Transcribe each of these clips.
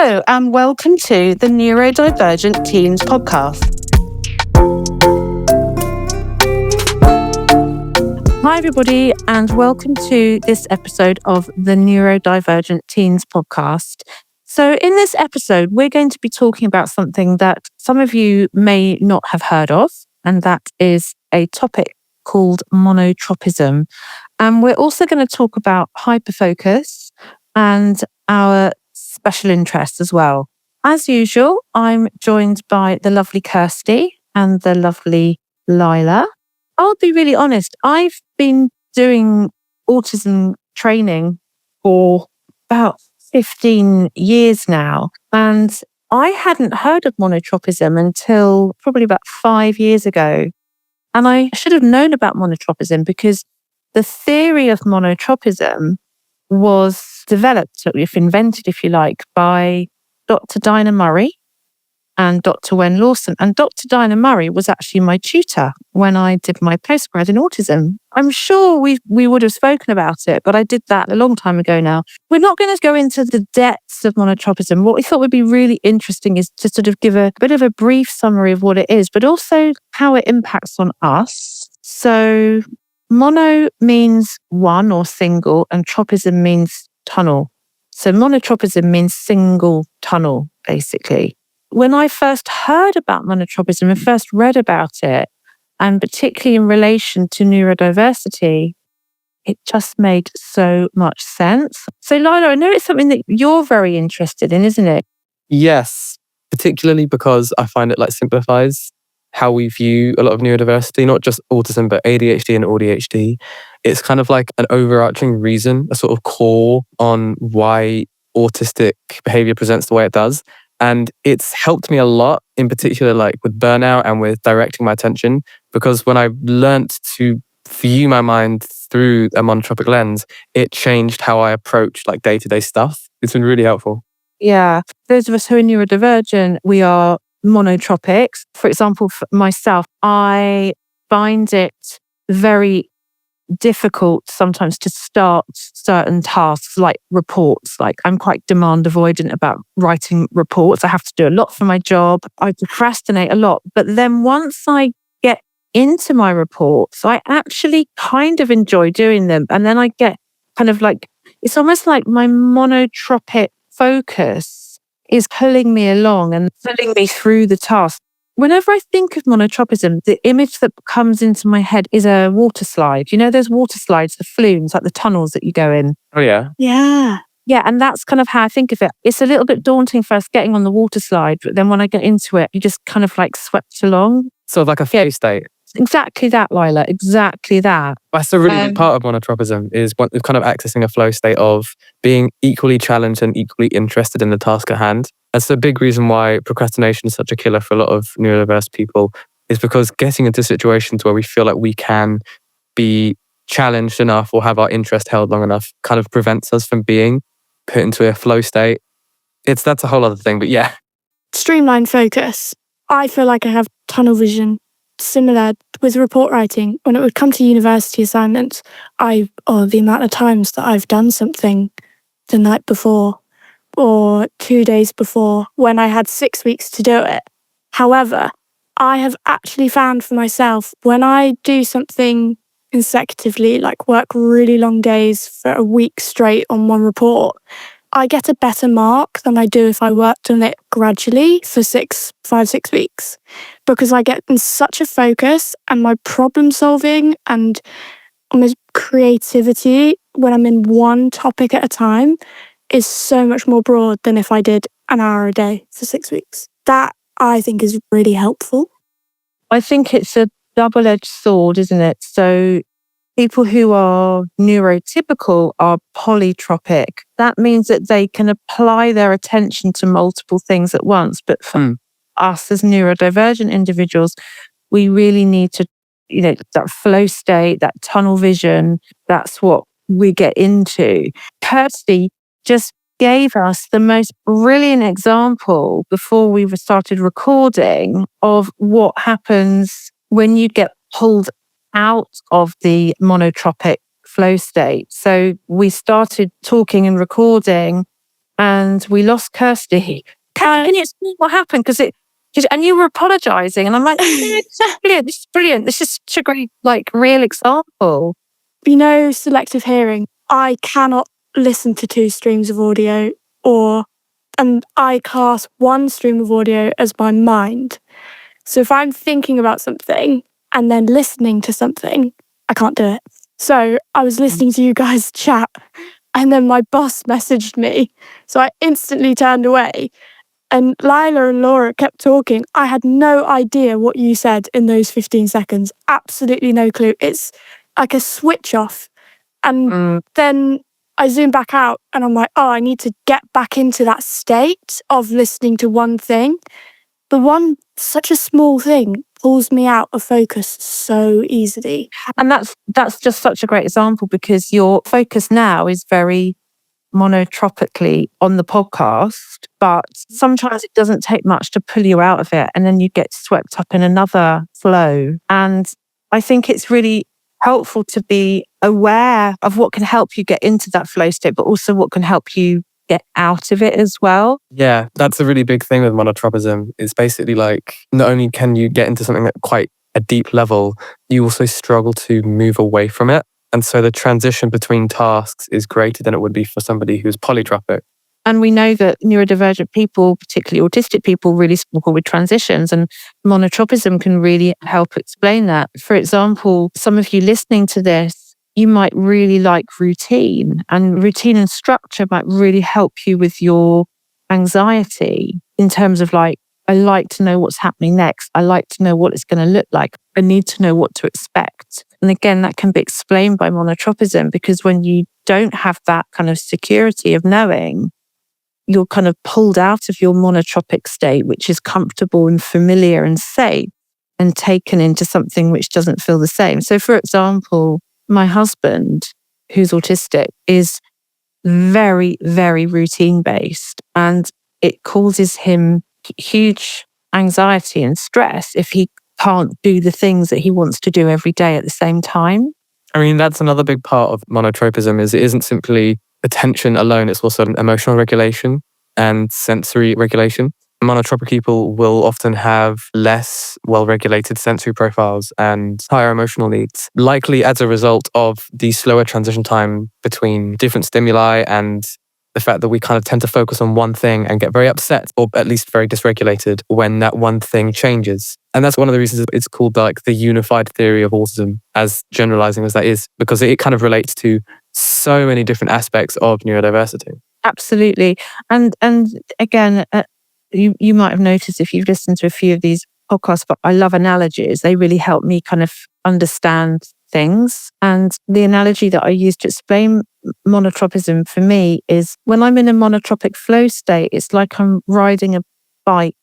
Hello and welcome to the Neurodivergent Teens Podcast. Hi everybody and welcome to this episode of the Neurodivergent Teens Podcast. So in this episode, we're going to be talking about something that some of you may not have heard of, and that is a topic called monotropism. And we're also going to talk about hyperfocus and our special interests as well. As usual, I'm joined by the lovely Kirsty and the lovely Lila. I'll be really honest, I've been doing autism training for about 15 years now, and I hadn't heard of monotropism until probably about 5 years ago. And I should have known about monotropism because the theory of monotropism was developed, if invented, if you like, by Dr. Dinah Murray and Dr. Wenn Lawson. And Dr. Dinah Murray was actually my tutor when I did my postgrad in autism. I'm sure we would have spoken about it, but I did that a long time ago now. We're not going to go into the depths of monotropism. What we thought would be really interesting is to sort of give a bit of a brief summary of what it is, but also how it impacts on us. So mono means one or single, and tropism means tunnel. So monotropism means single tunnel, basically. When I first heard about monotropism and first read about it, and particularly in relation to neurodiversity, it just made so much sense. So Lila, I know it's something that you're very interested in, isn't it? Yes, particularly because I find it simplifies how we view a lot of neurodiversity, not just autism, but ADHD and ADHD. It's kind of like an overarching reason, a sort of core on why autistic behavior presents the way it does. And it's helped me a lot, in particular, with burnout and with directing my attention, because when I learned to view my mind through a monotropic lens, it changed how I approach day-to-day stuff. It's been really helpful. Yeah. Those of us who are neurodivergent, we are monotropics. For example, for myself, I find it very difficult sometimes to start certain tasks like reports. I'm quite demand avoidant about writing reports. I have to do a lot for my job. I procrastinate a lot. But then once I get into my reports, I actually kind of enjoy doing them. And then I get kind of it's almost like my monotropic focus is pulling me along and pulling me through the task. Whenever I think of monotropism, the image that comes into my head is a water slide. You know those water slides, the flumes, like the tunnels that you go in? Oh, yeah. Yeah. Yeah, and that's kind of how I think of it. It's a little bit daunting first getting on the water slide, but then when I get into it, you just kind of swept along. Sort of like a flow state. Exactly that, Lila. Exactly that. That's a really big part of monotropism, is kind of accessing a flow state of being equally challenged and equally interested in the task at hand. That's a big reason why procrastination is such a killer for a lot of neurodiverse people, is because getting into situations where we feel like we can be challenged enough or have our interest held long enough kind of prevents us from being put into a flow state. That's a whole other thing, but yeah. Streamline focus. I feel like I have tunnel vision. Similar with report writing. When it would come to university assignments, the amount of times that I've done something the night before or 2 days before when I had 6 weeks to do it. However, I have actually found for myself when I do something consecutively, work really long days for a week straight on one report, I get a better mark than I do if I worked on it gradually for 5, 6 weeks, because I get in such a focus, and my problem solving and almost creativity when I'm in one topic at a time is so much more broad than if I did an hour a day for 6 weeks. That I think is really helpful. I think it's a double-edged sword, isn't it? So people who are neurotypical are polytropic. That means that they can apply their attention to multiple things at once. But for us as neurodivergent individuals, we really need to, that flow state, that tunnel vision, that's what we get into. Kirsty just gave us the most brilliant example before we started recording of what happens when you get pulled out of the monotropic flow state. So we started talking and recording, and we lost Kirsty. Can you explain what happened? And you were apologising, and I'm like, this is brilliant. This is such a great, real example. Selective hearing. I cannot listen to 2 streams of audio, and I class one stream of audio as my mind. So if I'm thinking about something and then listening to something, I can't do it. So I was listening to you guys chat, and then my boss messaged me. So I instantly turned away. And Lila and Laura kept talking. I had no idea what you said in those 15 seconds. Absolutely no clue. It's like a switch off. And then I zoom back out and I'm like, I need to get back into that state of listening to one thing. But such a small thing pulls me out of focus so easily. And that's just such a great example, because your focus now is very monotropically on the podcast, but sometimes it doesn't take much to pull you out of it, and then you get swept up in another flow. And I think it's really helpful to be aware of what can help you get into that flow state, but also what can help you get out of it as well. Yeah, that's a really big thing with monotropism. It's basically like, not only can you get into something at quite a deep level, you also struggle to move away from it. And so the transition between tasks is greater than it would be for somebody who's polytropic. And we know that neurodivergent people, particularly autistic people, really struggle with transitions, and monotropism can really help explain that. For example, some of you listening to this, you might really like routine, and routine and structure might really help you with your anxiety in terms of I like to know what's happening next. I like to know what it's going to look like. I need to know what to expect. And again, that can be explained by monotropism, because when you don't have that kind of security of knowing, you're kind of pulled out of your monotropic state, which is comfortable and familiar and safe, and taken into something which doesn't feel the same. So for example, my husband, who's autistic, is very, very routine based, and it causes him huge anxiety and stress if he can't do the things that he wants to do every day at the same time. I mean, that's another big part of monotropism, is it isn't simply attention alone, it's also emotional regulation and sensory regulation. Monotropic people will often have less well-regulated sensory profiles and higher emotional needs, likely as a result of the slower transition time between different stimuli, and the fact that we kind of tend to focus on one thing and get very upset, or at least very dysregulated, when that one thing changes. And that's one of the reasons it's called the unified theory of autism, as generalizing as that is, because it kind of relates to so many different aspects of neurodiversity. Absolutely. And again, you might have noticed if you've listened to a few of these podcasts, but I love analogies. They really help me kind of understand things. And the analogy that I use to explain monotropism for me is, when I'm in a monotropic flow state, it's like I'm riding a bike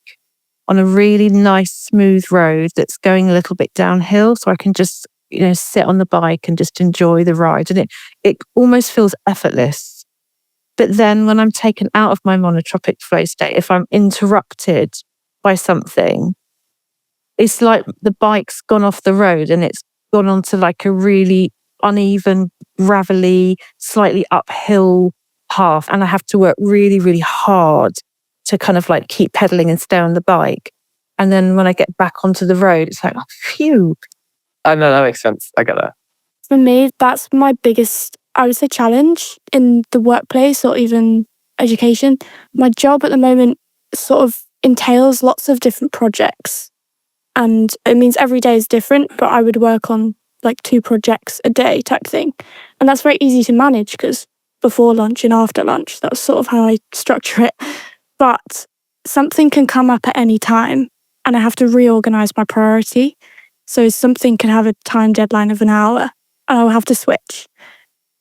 on a really nice smooth road that's going a little bit downhill, so I can just sit on the bike and just enjoy the ride, and it almost feels effortless. But then when I'm taken out of my monotropic flow state, if I'm interrupted by something, it's like the bike's gone off the road and it's gone onto a really uneven, gravelly, slightly uphill path, and I have to work really, really hard to kind of keep pedaling and stay on the bike. And then when I get back onto the road, it's like, oh, phew. I know, that makes sense. I get that. For me, that's my biggest, I would say, challenge in the workplace or even education. My job at the moment sort of entails lots of different projects. And it means every day is different, but I would work on 2 projects a day type thing. And that's very easy to manage, because before lunch and after lunch, that's sort of how I structure it. But something can come up at any time and I have to reorganize my priority. So something can have a time deadline of an hour and I'll have to switch.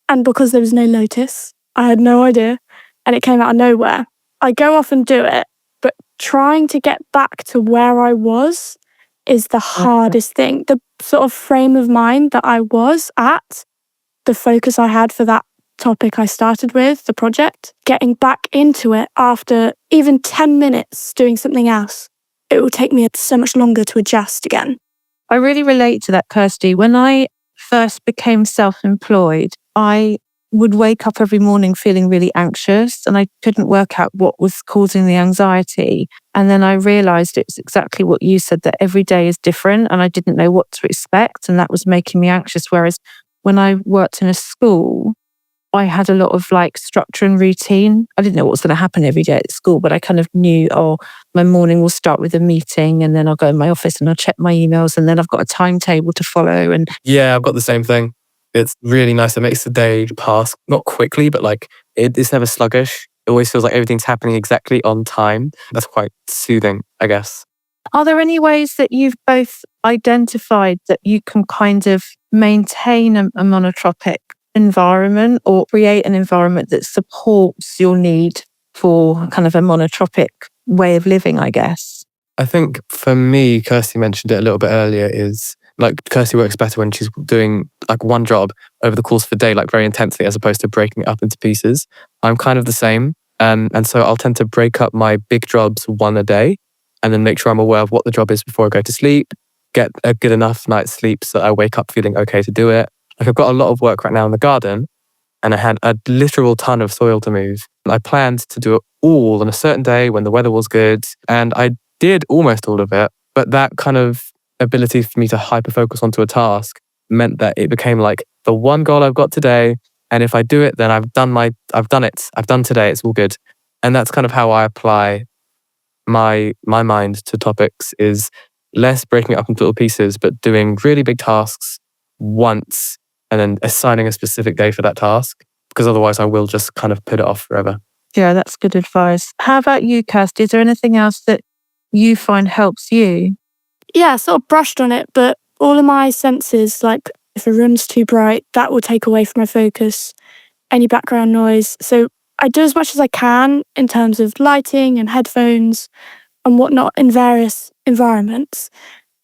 And because there was no notice, I had no idea, and it came out of nowhere. I go off and do it, but trying to get back to where I was is the hardest thing. The sort of frame of mind that I was at, the focus I had for that topic I started with, the project, getting back into it after even 10 minutes doing something else, it will take me so much longer to adjust again. I really relate to that, Kirsty. When I first became self-employed, I would wake up every morning feeling really anxious, and I couldn't work out what was causing the anxiety. And then I realized it's exactly what you said, that every day is different and I didn't know what to expect. And that was making me anxious. Whereas when I worked in a school, I had a lot of like structure and routine. I didn't know what was going to happen every day at school, but I kind of knew, my morning will start with a meeting and then I'll go in my office and I'll check my emails and then I've got a timetable to follow. And yeah, I've got the same thing. It's really nice. It makes the day pass, not quickly, but like it's never sluggish. It always feels like everything's happening exactly on time. That's quite soothing, I guess. Are there any ways that you've both identified that you can kind of maintain a monotropic environment or create an environment that supports your need for kind of a monotropic way of living, I guess? I think for me, Kirsty mentioned it a little bit earlier, is like Kirsty works better when she's doing like one job over the course of the day, like very intensely, as opposed to breaking it up into pieces. I'm kind of the same. And so I'll tend to break up my big jobs one a day and then make sure I'm aware of what the job is before I go to sleep, get a good enough night's sleep so I wake up feeling okay to do it. Like I've got a lot of work right now in the garden and I had a literal ton of soil to move. I planned to do it all on a certain day when the weather was good, and I did almost all of it. But that kind of ability for me to hyperfocus onto a task meant that it became like the one goal I've got today, and if I do it, then I've done it. I've done today. It's all good. And that's kind of how I apply my mind to topics, is less breaking it up into little pieces, but doing really big tasks once and then assigning a specific day for that task, because otherwise I will just kind of put it off forever. Yeah, that's good advice. How about you, Kirsty? Is there anything else that you find helps you? Yeah, I sort of brushed on it, but all of my senses, like if a room's too bright, that will take away from my focus, any background noise. So I do as much as I can in terms of lighting and headphones and whatnot in various environments.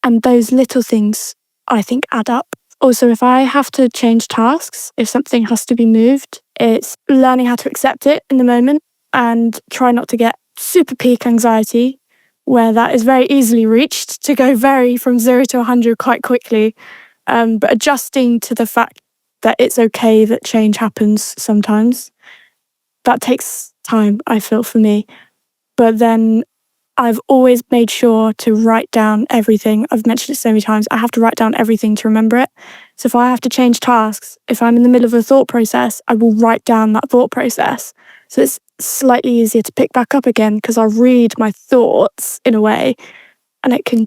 And those little things, I think, add up. Also, if I have to change tasks, if something has to be moved, it's learning how to accept it in the moment and try not to get super peak anxiety, where that is very easily reached, to go from 0 to 100 quite quickly. But adjusting to the fact that it's okay that change happens sometimes. That takes time, I feel, for me. But then I've always made sure to write down everything. I've mentioned it so many times. I have to write down everything to remember it. So if I have to change tasks, if I'm in the middle of a thought process, I will write down that thought process. So it's slightly easier to pick back up again because I read my thoughts in a way and it can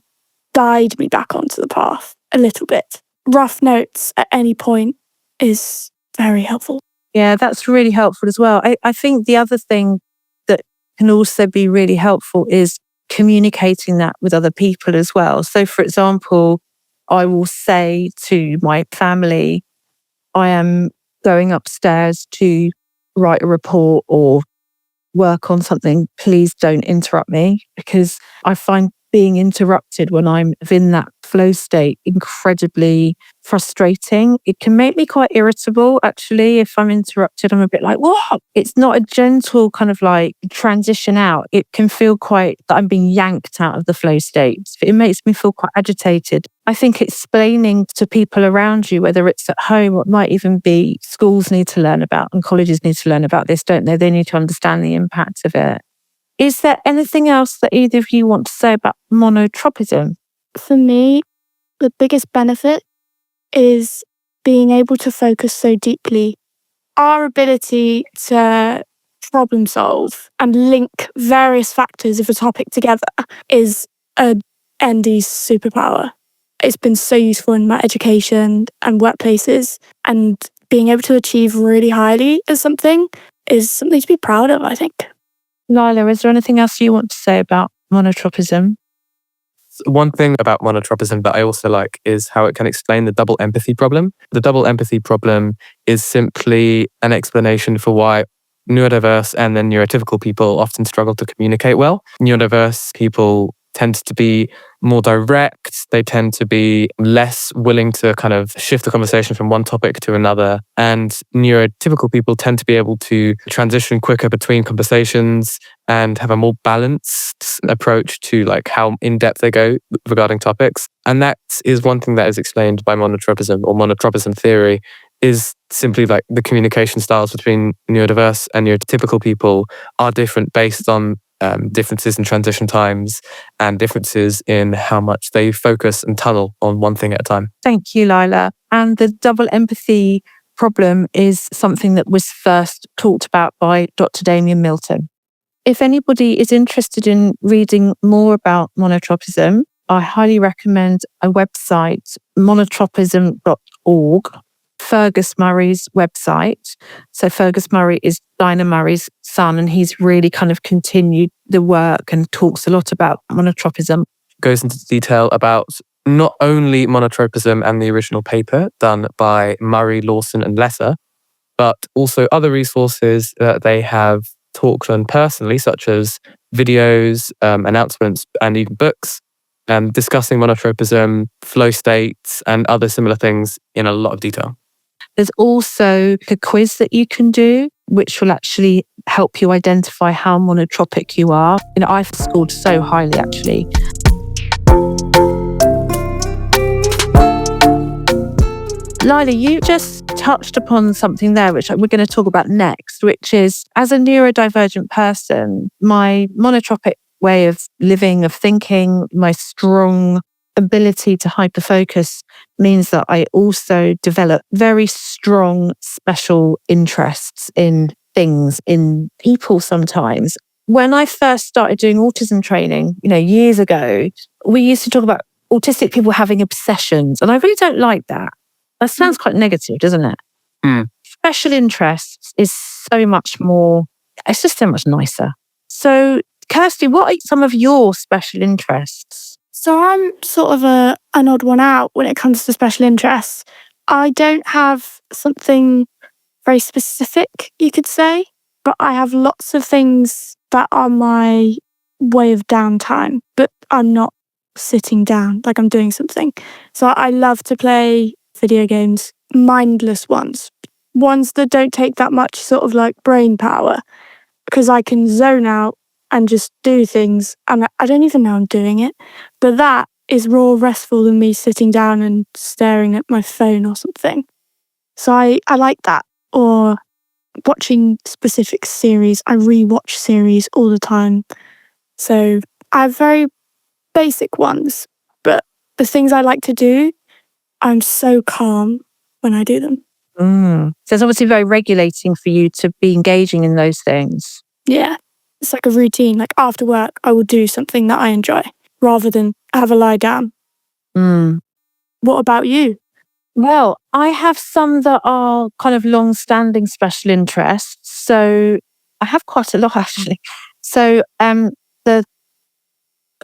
guide me back onto the path a little bit. Rough notes at any point is very helpful. Yeah, that's really helpful as well. I think the other thing that can also be really helpful is communicating that with other people as well. So, for example, I will say to my family, I am going upstairs to write a report or work on something. Please don't interrupt me, because I find being interrupted when I'm in that flow state incredibly frustrating. It can make me quite irritable, actually. If I'm interrupted, I'm a bit like, what? It's not a gentle kind of like transition out. It can feel quite that I'm being yanked out of the flow state. It makes me feel quite agitated. I think explaining to people around you, whether it's at home or it might even be schools need to learn about and colleges need to learn about this, don't they? They need to understand the impact of it. Is there anything else that either of you want to say about monotropism? For me, the biggest benefit is being able to focus so deeply. Our ability to problem solve and link various factors of a topic together is a ND superpower. It's been so useful in my education and workplaces, and being able to achieve really highly as something is something to be proud of, I think. Lila, is there anything else you want to say about monotropism? One thing about monotropism that I also like is how it can explain the double empathy problem. The double empathy problem is simply an explanation for why neurodiverse and then neurotypical people often struggle to communicate well. Neurodiverse people tend to be more direct. They tend to be less willing to kind of shift the conversation from one topic to another. And neurotypical people tend to be able to transition quicker between conversations and have a more balanced approach to like how in-depth they go regarding topics. And that is one thing that is explained by monotropism or monotropism theory, is simply like the communication styles between neurodiverse and neurotypical people are different based on differences in transition times and differences in how much they focus and tunnel on one thing at a time. Thank you, Lila. And the double empathy problem is something that was first talked about by Dr. Damien Milton. If anybody is interested in reading more about monotropism, I highly recommend a website, monotropism.org, Fergus Murray's website. So Fergus Murray is Dinah Murray's son, and he's really kind of continued the work and talks a lot about monotropism. Goes into detail about not only monotropism and the original paper done by Murray, Lawson and Lila, but also other resources that they have talked on personally, such as videos, announcements, and even books, discussing monotropism, flow states, and other similar things in a lot of detail. There's also a quiz that you can do, which will actually help you identify how monotropic you are. I've scored so highly, actually. Lila, you just touched upon something there, which we're going to talk about next, which is, as a neurodivergent person, my monotropic way of living, of thinking, my strong ability to hyperfocus means that I also develop very strong special interests in things, in people sometimes. When I first started doing autism training, years ago, we used to talk about autistic people having obsessions, and I really don't like that. That sounds quite negative, doesn't it? Mm. Special interests is so much more, it's just so much nicer. So, Kirsty, what are some of your special interests? So I'm sort of an odd one out when it comes to special interests. I don't have something very specific, you could say, but I have lots of things that are my way of downtime, but I'm not sitting down, like I'm doing something. So I love to play video games, mindless ones that don't take that much sort of like brain power, because I can zone out and just do things, and I don't even know I'm doing it. But that is more restful than me sitting down and staring at my phone or something. So I like that. Or watching specific series. I rewatch series all the time. So I have very basic ones, but the things I like to do, I'm so calm when I do them. So it's obviously very regulating for you to be engaging in those things. Yeah. It's like a routine. Like after work, I will do something that I enjoy rather than have a lie down. What about you? Well, I have some that are kind of long-standing special interests. So I have quite a lot, actually. So I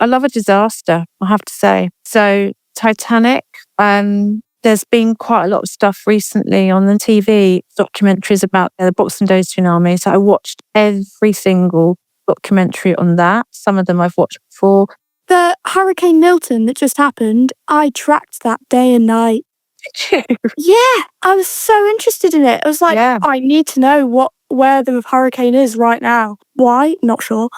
love a disaster, I have to say. So Titanic, there's been quite a lot of stuff recently on the TV, documentaries about the Boxing Day tsunami. So I watched every single documentary on that. Some of them I've watched before. The Hurricane Milton that just happened, I tracked that day and night. Did you? Yeah, I was so interested in it. I was like, I need to know where the hurricane is right now. Why? Not sure.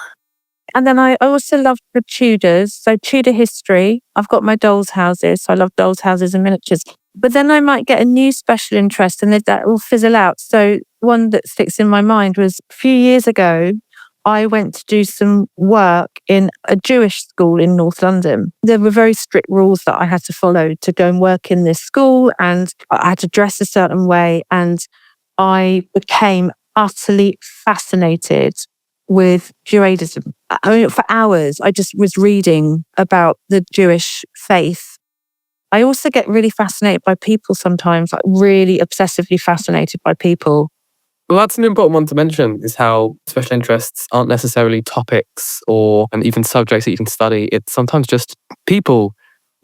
And then I also love the Tudors. So Tudor history. I've got my dolls' houses. So I love dolls' houses and miniatures. But then I might get a new special interest and that will fizzle out. So one that sticks in my mind was a few years ago, I went to do some work in a Jewish school in North London. There were very strict rules that I had to follow to go and work in this school, and I had to dress a certain way. And I became utterly fascinated with Judaism. I mean, for hours, I just was reading about the Jewish faith. I also get really fascinated by people sometimes, like really obsessively fascinated by people. Well, that's an important one to mention, is how special interests aren't necessarily topics or even subjects that you can study. It's sometimes just people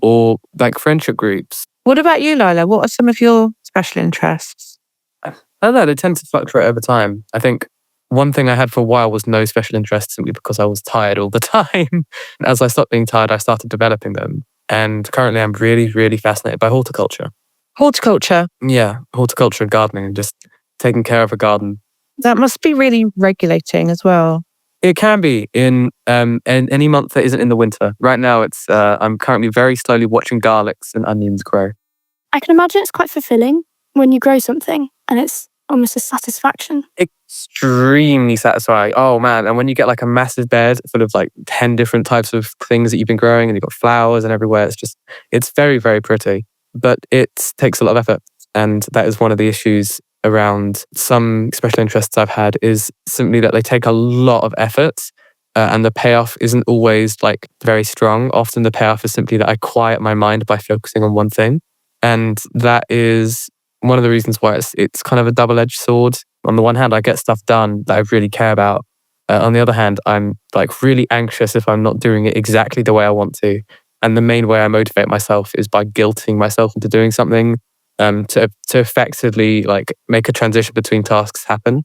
or like friendship groups. What about you, Lila? What are some of your special interests? I don't know, they tend to fluctuate over time. I think one thing I had for a while was no special interest simply because I was tired all the time. As I stopped being tired, I started developing them. And currently I'm really, really fascinated by horticulture. Horticulture? Yeah, horticulture and gardening, and just taking care of a garden. That must be really regulating as well. It can be in any month that isn't in the winter. Right now, I'm currently very slowly watching garlics and onions grow. I can imagine it's quite fulfilling when you grow something and it's almost a satisfaction. Extremely satisfying. Oh man. And when you get like a massive bed full of like 10 different types of things that you've been growing and you've got flowers and everywhere, it's very, very pretty. But it takes a lot of effort. And that is one of the issues around some special interests I've had, is simply that they take a lot of effort and the payoff isn't always like very strong. Often the payoff is simply that I quiet my mind by focusing on one thing. And that is one of the reasons why it's kind of a double-edged sword. On the one hand, I get stuff done that I really care about. On the other hand, I'm like really anxious if I'm not doing it exactly the way I want to. And the main way I motivate myself is by guilting myself into doing something to effectively like make a transition between tasks happen,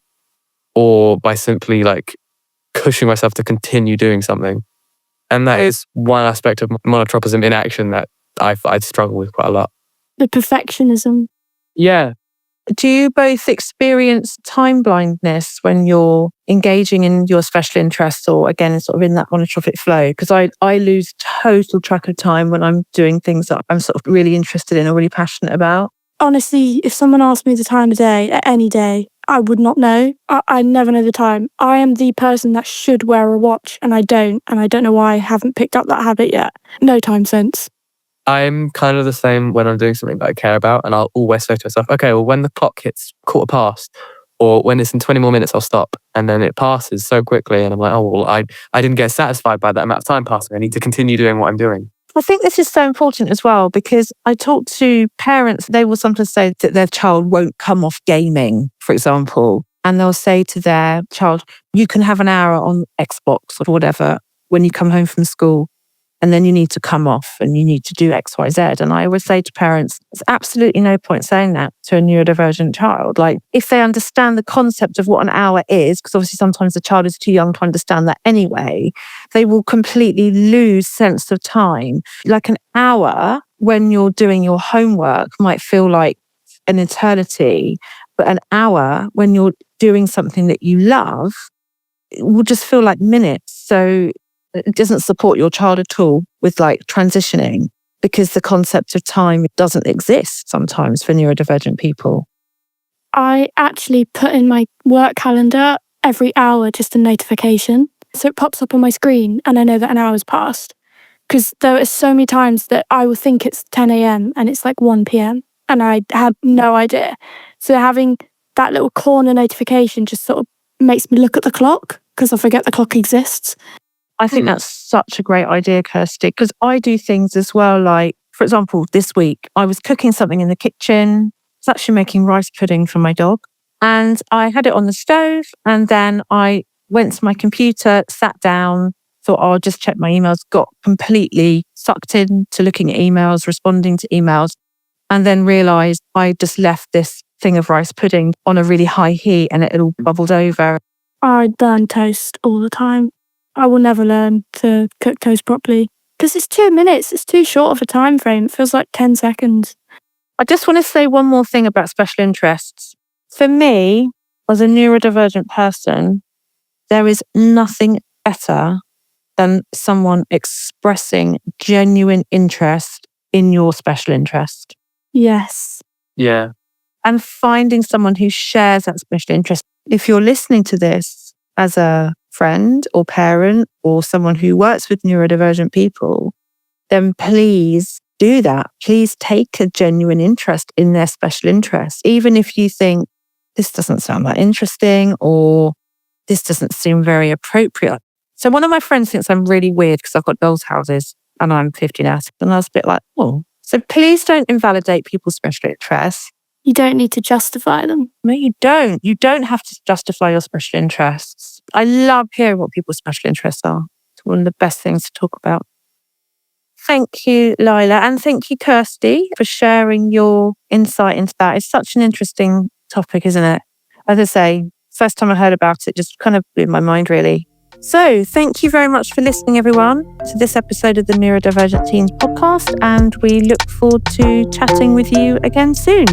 or by simply like pushing myself to continue doing something. And that is one aspect of monotropism in action that I struggle with quite a lot. The perfectionism. Yeah. Do you both experience time blindness when you're engaging in your special interests, or again, sort of in that monotropic flow? Because I lose total track of time when I'm doing things that I'm sort of really interested in or really passionate about. Honestly, if someone asked me the time of day, at any day, I would not know. I never know the time. I am the person that should wear a watch and I don't. And I don't know why I haven't picked up that habit yet. No time sense. I'm kind of the same when I'm doing something that I care about, and I'll always say to myself, okay, well, when the clock hits 1:15, or when it's in 20 more minutes, I'll stop. And then it passes so quickly, and I'm like, oh, well, I didn't get satisfied by that amount of time passing. I need to continue doing what I'm doing. I think this is so important as well, because I talk to parents, they will sometimes say that their child won't come off gaming, for example, and they'll say to their child, you can have an hour on Xbox or whatever when you come home from school. And then you need to come off and you need to do X, Y, Z. And I always say to parents, there's absolutely no point saying that to a neurodivergent child. Like, if they understand the concept of what an hour is, because obviously sometimes the child is too young to understand that anyway, they will completely lose sense of time. Like an hour when you're doing your homework might feel like an eternity, but an hour when you're doing something that you love, it will just feel like minutes. So it doesn't support your child at all with like transitioning, because the concept of time doesn't exist sometimes for neurodivergent people. I actually put in my work calendar every hour just a notification. So it pops up on my screen and I know that an hour's passed. Because there are so many times that I will think it's 10 a.m. and it's like 1 p.m. and I have no idea. So having that little corner notification just sort of makes me look at the clock, because I forget the clock exists. I think that's such a great idea, Kirsty, because I do things as well. Like, for example, this week, I was cooking something in the kitchen. I was actually making rice pudding for my dog. And I had it on the stove. And then I went to my computer, sat down, thought, I'll just check my emails, got completely sucked into looking at emails, responding to emails, and then realised I just left this thing of rice pudding on a really high heat and it all bubbled over. I burn toast all the time. I will never learn to cook toast properly because it's 2 minutes. It's too short of a time frame. It feels like 10 seconds. I just want to say one more thing about special interests. For me, as a neurodivergent person, there is nothing better than someone expressing genuine interest in your special interest. Yes. Yeah. And finding someone who shares that special interest. If you're listening to this as a friend or parent or someone who works with neurodivergent people, then please do that. Please take a genuine interest in their special interest. Even if you think this doesn't sound that interesting or this doesn't seem very appropriate. So one of my friends thinks I'm really weird because I've got dolls' houses and I'm 50 now. And I was a bit like, oh. So please don't invalidate people's special interests. You don't need to justify them. No, you don't. You don't have to justify your special interests. I love hearing what people's special interests are. It's one of the best things to talk about. Thank you, Lila. And thank you, Kirsty, for sharing your insight into that. It's such an interesting topic, isn't it? As I say, first time I heard about it, just kind of blew my mind, really. So thank you very much for listening, everyone, to this episode of the Neurodivergent Teens Podcast. And we look forward to chatting with you again soon.